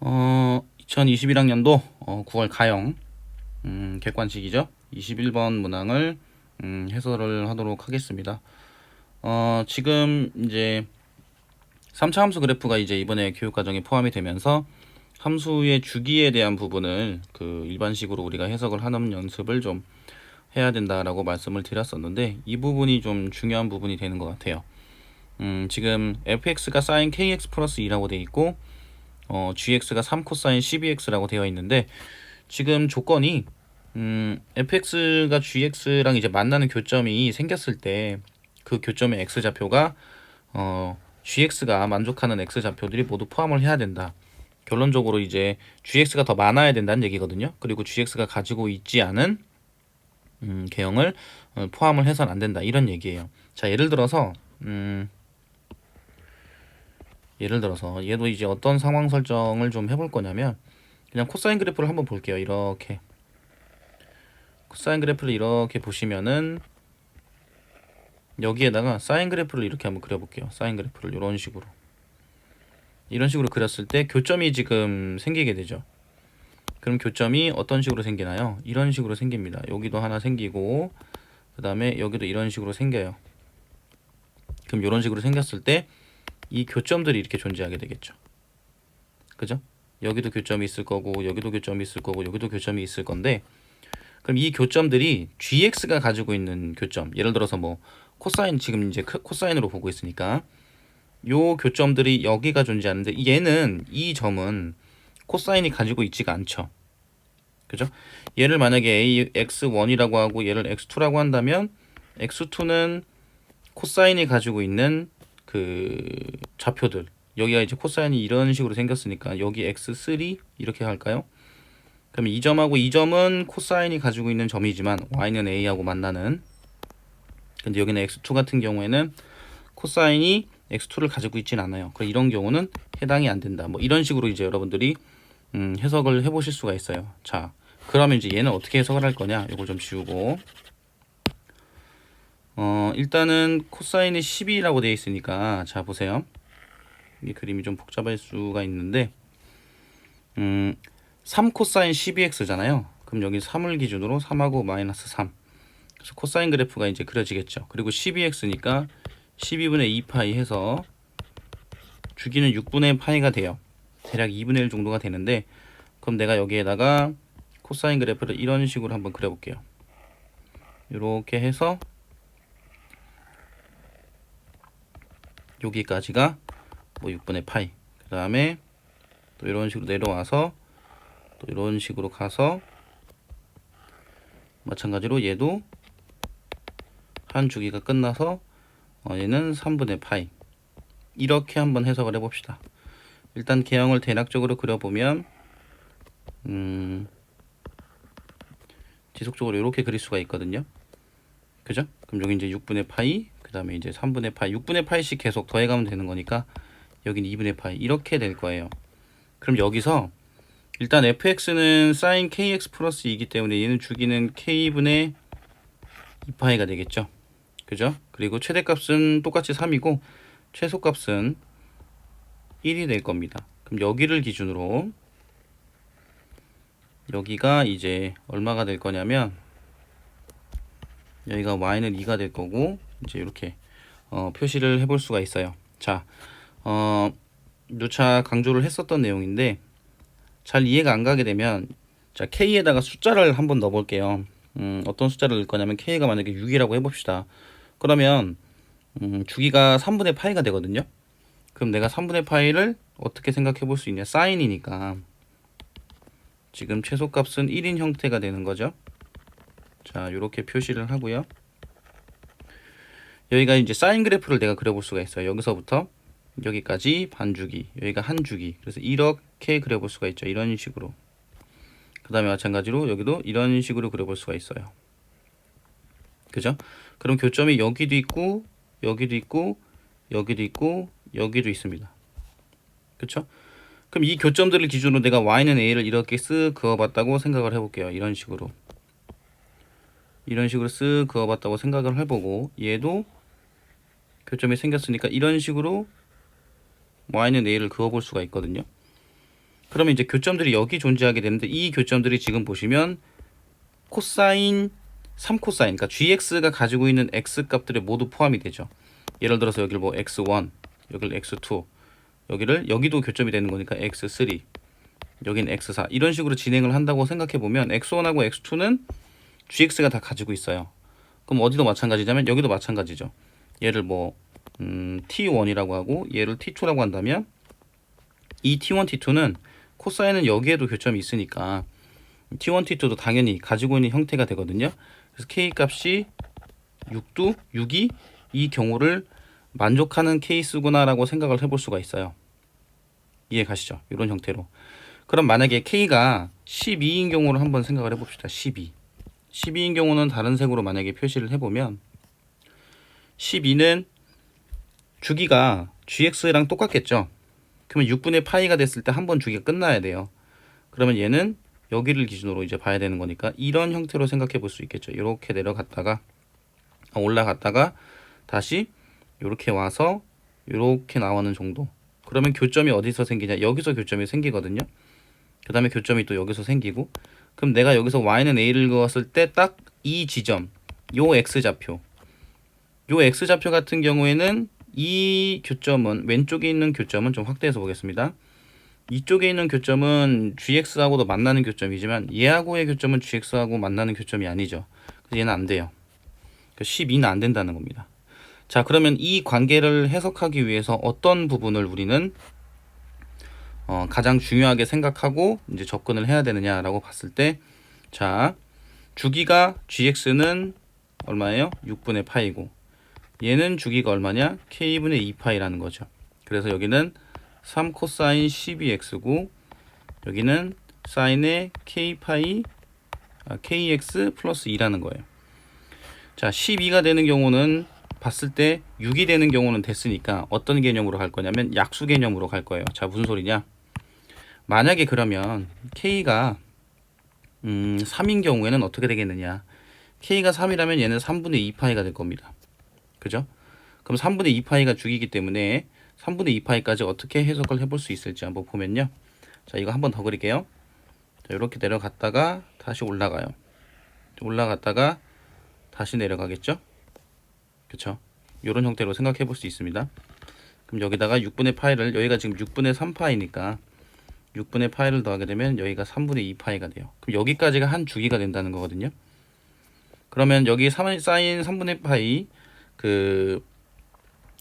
2021학년도 9월 가형 객관식이죠. 21번 문항을 해설을 하도록 하겠습니다. 지금 이제 3차 함수 그래프가 이제 이번에 교육과정에 포함이 되면서 함수의 주기에 대한 부분을 그 일반식으로 우리가 해석을 하는 연습을 좀 해야 된다라고 말씀을 드렸었는데, 이 부분이 좀 중요한 부분이 되는 것 같아요. 지금 fx가 sin kx 플러스 2라고 되어 있고 gx가 3 코사인 12x라고 되어 있는데, 지금 조건이 fx가 gx랑 이제 만나는 교점이 생겼을 때 그 교점의 x좌표가 gx가 만족하는 x좌표들이 모두 포함을 해야 된다. 결론적으로 이제 gx가 더 많아야 된다는 얘기거든요. 그리고 gx가 가지고 있지 않은 개형을 포함을 해서는 안 된다, 이런 얘기예요. 자, 예를 들어서 얘도 이제 어떤 상황 설정을 좀 해볼 거냐면, 그냥 코사인 그래프를 한번 볼게요. 이렇게 코사인 그래프를 이렇게 보시면은 여기에다가 사인 그래프를 이렇게 한번 그려볼게요. 사인 그래프를 이런 식으로 그렸을 때 교점이 지금 생기게 되죠. 그럼 교점이 어떤 식으로 생기나요? 이런 식으로 생깁니다. 여기도 하나 생기고, 그 다음에 여기도 이런 식으로 생겨요. 그럼 이런 식으로 생겼을 때 이 교점들이 이렇게 존재하게 되겠죠. 그죠? 여기도 교점이 있을 거고, 여기도 교점이 있을 거고, 여기도 교점이 있을 건데, 그럼 이 교점들이 gx가 가지고 있는 교점, 예를 들어서 뭐 코사인, 지금 이제 코사인으로 보고 있으니까 요 교점들이 여기가 존재하는데, 얘는, 이 점은 코사인이 가지고 있지가 않죠. 그죠? 얘를 만약에 x1이라고 하고 얘를 x2라고 한다면, x2는 코사인이 가지고 있는 그 좌표들, 여기가 이제 코사인이 이런 식으로 생겼으니까 여기 x3 이렇게 할까요? 그럼 이 점하고 이 점은 코사인이 가지고 있는 점이지만 y는 a하고 만나는, 근데 여기는 x2 같은 경우에는 코사인이 x2를 가지고 있진 않아요. 그럼 이런 경우는 해당이 안 된다. 뭐 이런 식으로 이제 여러분들이 해석을 해보실 수가 있어요. 자, 그러면 이제 얘는 어떻게 해석을 할 거냐? 이걸 좀 지우고, 일단은 코사인이 12라고 되어 있으니까, 자 보세요. 이 그림이 좀 복잡할 수가 있는데, 3 코사인 12x잖아요. 그럼 여기 3을 기준으로 3하고 마이너스 3. 그래서 코사인 그래프가 이제 그려지겠죠. 그리고 12x니까 12분의 2파이 해서 주기는 6분의 파이가 돼요. 대략 2분의 1 정도가 되는데, 그럼 내가 여기에다가 코사인 그래프를 이런 식으로 한번 그려볼게요. 이렇게 해서 여기까지가 뭐 6분의 파이, 그 다음에 또 이런 식으로 내려와서 또 이런 식으로 가서, 마찬가지로 얘도 한 주기가 끝나서 얘는 3분의 파이, 이렇게 한번 해석을 해봅시다. 일단 개형을 대략적으로 그려보면 지속적으로 이렇게 그릴 수가 있거든요. 그죠? 그럼 여기 이제 6분의 파이, 그 다음에 이제 3분의 파이, 6분의 파이씩 계속 더해가면 되는 거니까 여기는 2분의 파이, 이렇게 될 거예요. 그럼 여기서 일단 fx는 sin kx 플러스 2이기 때문에 얘는 주기는 k분의 2파이가 되겠죠. 그죠? 그리고 최대값은 똑같이 3이고 최소값은 1이 될 겁니다. 그럼 여기를 기준으로 여기가 이제 얼마가 될 거냐면, 여기가 y는 2가 될 거고, 이제 이렇게 표시를 해볼 수가 있어요. 자, 누차 강조를 했었던 내용인데 잘 이해가 안 가게 되면, 자, k에다가 숫자를 한번 넣어 볼게요. 어떤 숫자를 넣을 거냐면, k가 만약에 6이라고 해봅시다. 그러면 주기가 3분의 파이가 되거든요. 그럼 내가 3분의 파이를 어떻게 생각해 볼 수 있냐? 사인이니까 지금 최소값은 1인 형태가 되는 거죠. 자, 이렇게 표시를 하고요. 여기가 이제 사인 그래프를 내가 그려볼 수가 있어요. 여기서부터 여기까지 반주기, 여기가 한 주기. 그래서 이렇게 그려볼 수가 있죠. 이런 식으로. 그 다음에 마찬가지로 여기도 이런 식으로 그려볼 수가 있어요. 그죠? 그럼 교점이 여기도 있고, 여기도 있고, 여기도 있고, 여기도 있습니다. 그쵸? 그럼 이 교점들을 기준으로 내가 y는 a를 이렇게 쓱 그어봤다고 생각을 해볼게요. 이런 식으로 쓱 그어봤다고 생각을 해보고, 얘도 교점이 생겼으니까 이런 식으로 y는 a를 그어볼 수가 있거든요. 그러면 이제 교점들이 여기 존재하게 되는데 이 교점들이 지금 보시면 코사인 3코사인, 그러니까 gx가 가지고 있는 x 값들이 모두 포함이 되죠. 예를 들어서 여기를 뭐 x1, 여기를 x2, 여기도 교점이 되는 거니까 x3, 여기는 x4, 이런 식으로 진행을 한다고 생각해 보면 x1하고 x2는 gx가 다 가지고 있어요. 그럼 어디도 마찬가지냐면 여기도 마찬가지죠. 얘를 뭐 t1이라고 하고 얘를 t2라고 한다면 이 t1, t2는 코사인은 여기에도 교점이 있으니까 t1, t2도 당연히 가지고 있는 형태가 되거든요. 그래서 k 값이 6이 이 경우를 만족하는 케이스구나라고 생각을 해볼 수가 있어요. 이해 가시죠? 이런 형태로. 그럼 만약에 k가 12인 경우를 한번 생각을 해봅시다. 12인 경우는 다른 색으로 만약에 표시를 해보면 12는 주기가 gx랑 똑같겠죠. 그러면 6분의 파이가 됐을 때 한 번 주기가 끝나야 돼요. 그러면 얘는 여기를 기준으로 이제 봐야 되는 거니까 이런 형태로 생각해 볼 수 있겠죠. 이렇게 내려갔다가 올라갔다가 다시 이렇게 와서 이렇게 나오는 정도. 그러면 교점이 어디서 생기냐? 여기서 교점이 생기거든요. 그 다음에 교점이 또 여기서 생기고, 그럼 내가 여기서 y는 a를 그었을 때 딱 이 지점, 요 x좌표 같은 경우에는 이 교점은, 왼쪽에 있는 교점은 좀 확대해서 보겠습니다. 이쪽에 있는 교점은 gx하고도 만나는 교점이지만 얘하고의 교점은 gx하고 만나는 교점이 아니죠. 그래서 얘는 안 돼요. 12는 안 된다는 겁니다. 자, 그러면 이 관계를 해석하기 위해서 어떤 부분을 우리는 가장 중요하게 생각하고 이제 접근을 해야 되느냐라고 봤을 때, 자, 주기가 gx는 얼마예요? 6분의 파이고 얘는 주기가 얼마냐? k분의 2파이라는 거죠. 그래서 여기는 3 코사인 12x고 여기는 사인의 kx 플러스 2라는 거예요. 자, 12가 되는 경우는 봤을 때 6이 되는 경우는 됐으니까 어떤 개념으로 갈 거냐면 약수 개념으로 갈 거예요. 자, 무슨 소리냐? 만약에 그러면 k가 3인 경우에는 어떻게 되겠느냐? k가 3이라면 얘는 3분의 2파이가 될 겁니다. 그죠? 그럼 3분의 2파이가 주기이기 때문에 3분의 2파이까지 어떻게 해석을 해볼 수 있을지 한번 보면요. 자, 이거 한번 더 그릴게요. 자, 이렇게 내려갔다가 다시 올라가요. 올라갔다가 다시 내려가겠죠? 그쵸? 이런 형태로 생각해 볼 수 있습니다. 그럼 여기다가 6분의 파이를, 여기가 지금 6분의 3파이니까 6분의 파이를 더하게 되면 여기가 3분의 2파이가 돼요. 그럼 여기까지가 한 주기가 된다는 거거든요. 그러면 여기 사인 3분의 파이,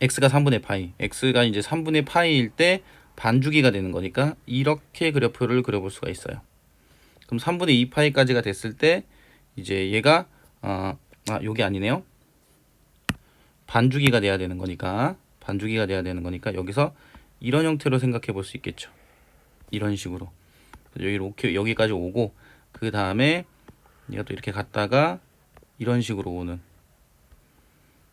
x가 3분의 파이, x가 이제 3분의 파이일 때 반주기가 되는 거니까 이렇게 그래프를 그려볼 수가 있어요. 그럼 3분의 2파이까지가 됐을 때 이제 얘가 여기 아니네요. 반주기가 돼야 되는 거니까 여기서 이런 형태로 생각해 볼 수 있겠죠. 이런 식으로 여기까지 오고 그 다음에 얘가 또 이렇게 갔다가 이런 식으로 오는,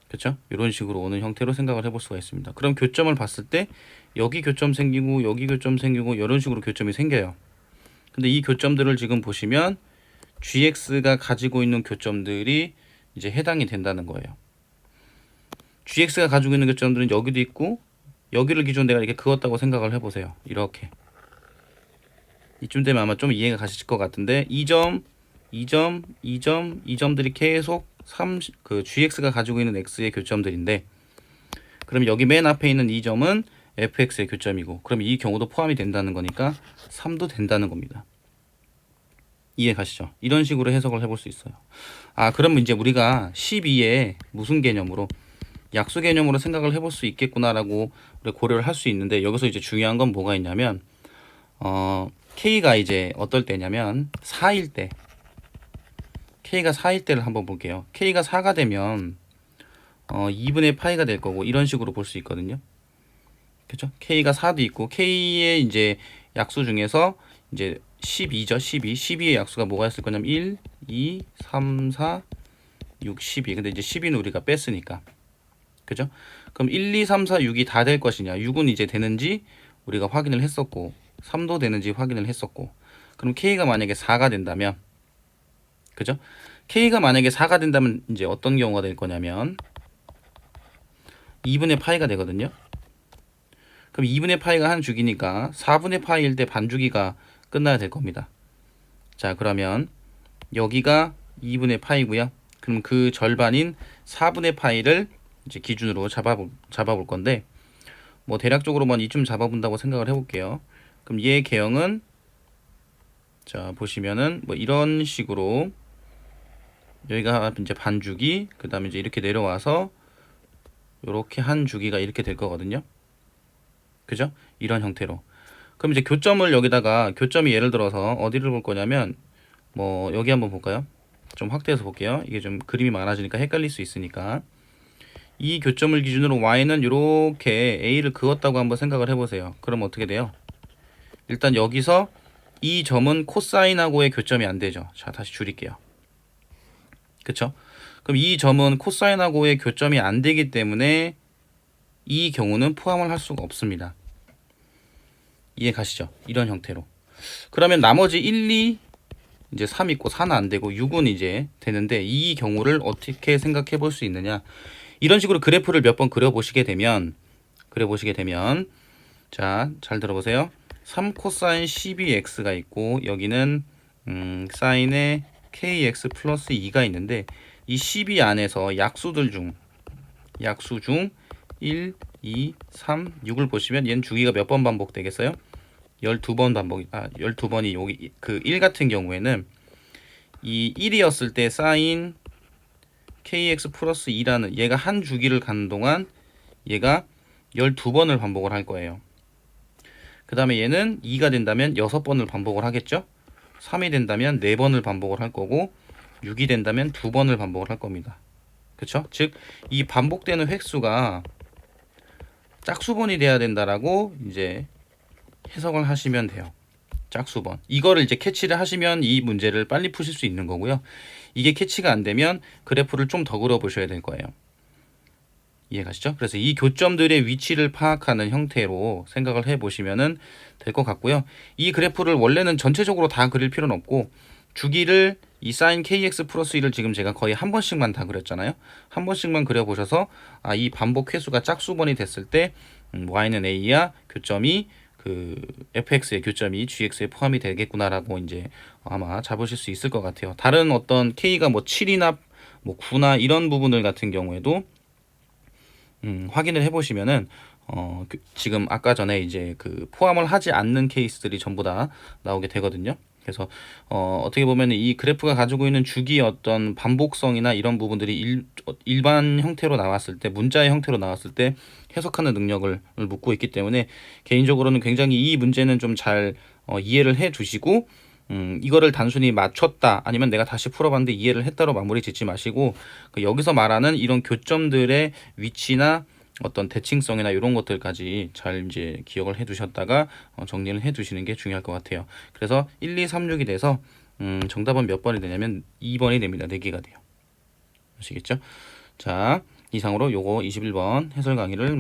그렇죠? 이런 식으로 오는 형태로 생각을 해볼 수가 있습니다. 그럼 교점을 봤을 때 여기 교점 생기고 여기 교점 생기고 이런 식으로 교점이 생겨요. 근데 이 교점들을 지금 보시면 gx가 가지고 있는 교점들이 이제 해당이 된다는 거예요. gx가 가지고 있는 교점들은 여기도 있고 여기를 기준 내가 이렇게 그었다고 생각을 해보세요. 이렇게 이쯤 되면 아마 좀 이해가 가실 것 같은데 이 점들이 계속 gx가 가지고 있는 x의 교점들인데, 그럼 여기 맨 앞에 있는 이 점은 fx의 교점이고, 그럼 이 경우도 포함이 된다는 거니까 3도 된다는 겁니다. 이해 가시죠? 이런 식으로 해석을 해볼 수 있어요. 그러면 이제 우리가 12에 무슨 개념으로, 약수 개념으로 생각을 해볼 수 있겠구나라고 고려를 할 수 있는데, 여기서 이제 중요한 건 뭐가 있냐면 k가 이제 어떨 때냐면 4일 때, k가 4일 때를 한번 볼게요. k가 4가 되면 2분의 파이가 될 거고 이런 식으로 볼 수 있거든요. 그렇죠? k가 4도 있고 k의 이제 약수 중에서 이제 12죠. 12의 약수가 뭐가 있을 거냐면 1, 2, 3, 4, 6, 12. 근데 이제 12는 우리가 뺐으니까. 그죠? 그럼 1, 2, 3, 4, 6이 다 될 것이냐? 6은 이제 되는지 우리가 확인을 했었고 3도 되는지 확인을 했었고, 그럼 k가 만약에 4가 된다면, 그죠? k가 만약에 4가 된다면 이제 어떤 경우가 될 거냐면 2분의 파이가 되거든요. 그럼 2분의 파이가 한 주기니까 4분의 파이일 때 반주기가 끝나야 될 겁니다. 자, 그러면 여기가 2분의 파이고요. 그럼 그 절반인 4분의 파이를 이제 기준으로 잡아볼 건데, 뭐 대략적으로 이쯤 잡아본다고 생각을 해볼게요. 그럼 얘 개형은 자 보시면은 뭐 이런 식으로 여기가 이제 반주기, 그 다음에 이제 이렇게 내려와서 이렇게 한 주기가 이렇게 될 거거든요. 그죠? 이런 형태로. 그럼 이제 교점을 여기다가, 교점이 예를 들어서 어디를 볼 거냐면 뭐 여기 한번 볼까요? 좀 확대해서 볼게요. 이게 좀 그림이 많아지니까 헷갈릴 수 있으니까. 이 교점을 기준으로 y는 이렇게 a를 그었다고 한번 생각을 해보세요. 그럼 어떻게 돼요? 일단 여기서 이 점은 코사인하고의 교점이 안 되죠. 자, 다시 줄일게요. 그쵸? 그럼 이 점은 코사인하고의 교점이 안 되기 때문에 이 경우는 포함을 할 수가 없습니다. 이해 가시죠? 이런 형태로. 그러면 나머지 1, 2, 이제 3 있고 4는 안 되고 6은 이제 되는데, 이 경우를 어떻게 생각해 볼 수 있느냐? 이런 식으로 그래프를 몇 번 그려보시게 되면 자, 잘 들어보세요. 3 코사인 12x가 있고 여기는 사인의 kx 플러스 2가 있는데, 이 12 안에서 약수 중 1, 2, 3, 6을 보시면 얘는 주기가 몇 번 반복되겠어요? 12번 12번이 여기 그 1 같은 경우에는 이 1이었을 때 사인 kx 플러스 2라는 얘가 한 주기를 가는 동안 얘가 12번을 반복을 할 거예요. 그 다음에 얘는 2가 된다면 6번을 반복을 하겠죠. 3이 된다면 4번을 반복을 할 거고, 6이 된다면 2번을 반복을 할 겁니다. 그쵸? 즉 이 반복되는 획수가 짝수번이 돼야 된다라고 이제 해석을 하시면 돼요. 짝수번. 이거를 이제 캐치를 하시면 이 문제를 빨리 푸실 수 있는 거고요. 이게 캐치가 안 되면 그래프를 좀 더 그려 보셔야 될 거예요. 이해 가시죠? 그래서 이 교점들의 위치를 파악하는 형태로 생각을 해 보시면은 될 것 같고요. 이 그래프를 원래는 전체적으로 다 그릴 필요는 없고, 주기를 이 사인 kx 플러스 1을 지금 제가 거의 한 번씩만 다 그렸잖아요. 한 번씩만 그려 보셔서 이 반복 횟수가 짝수번이 됐을 때 y는 a야, 교점이 그 fx의 교점이 gx에 포함이 되겠구나라고 이제 아마 잡으실 수 있을 것 같아요. 다른 어떤 k가 뭐 7이나 뭐 9나 이런 부분들 같은 경우에도 확인을 해보시면은 지금 아까 전에 이제 그 포함을 하지 않는 케이스들이 전부 다 나오게 되거든요. 그래서 어떻게 보면 이 그래프가 가지고 있는 주기의 어떤 반복성이나 이런 부분들이 일반 형태로 나왔을 때, 문자의 형태로 나왔을 때 해석하는 능력을 묻고 있기 때문에 개인적으로는 굉장히 이 문제는 좀 잘 이해를 해 두시고, 이거를 단순히 맞췄다 아니면 내가 다시 풀어봤는데 이해를 했다로 마무리 짓지 마시고, 여기서 말하는 이런 교점들의 위치나 어떤 대칭성이나 이런 것들까지 잘 이제 기억을 해 두셨다가 정리를 해 두시는 게 중요할 것 같아요. 그래서 1, 2, 3, 6이 돼서 정답은 몇 번이 되냐면 2번이 됩니다. 4개가 돼요. 아시겠죠? 자, 이상으로 요거 21번 해설 강의를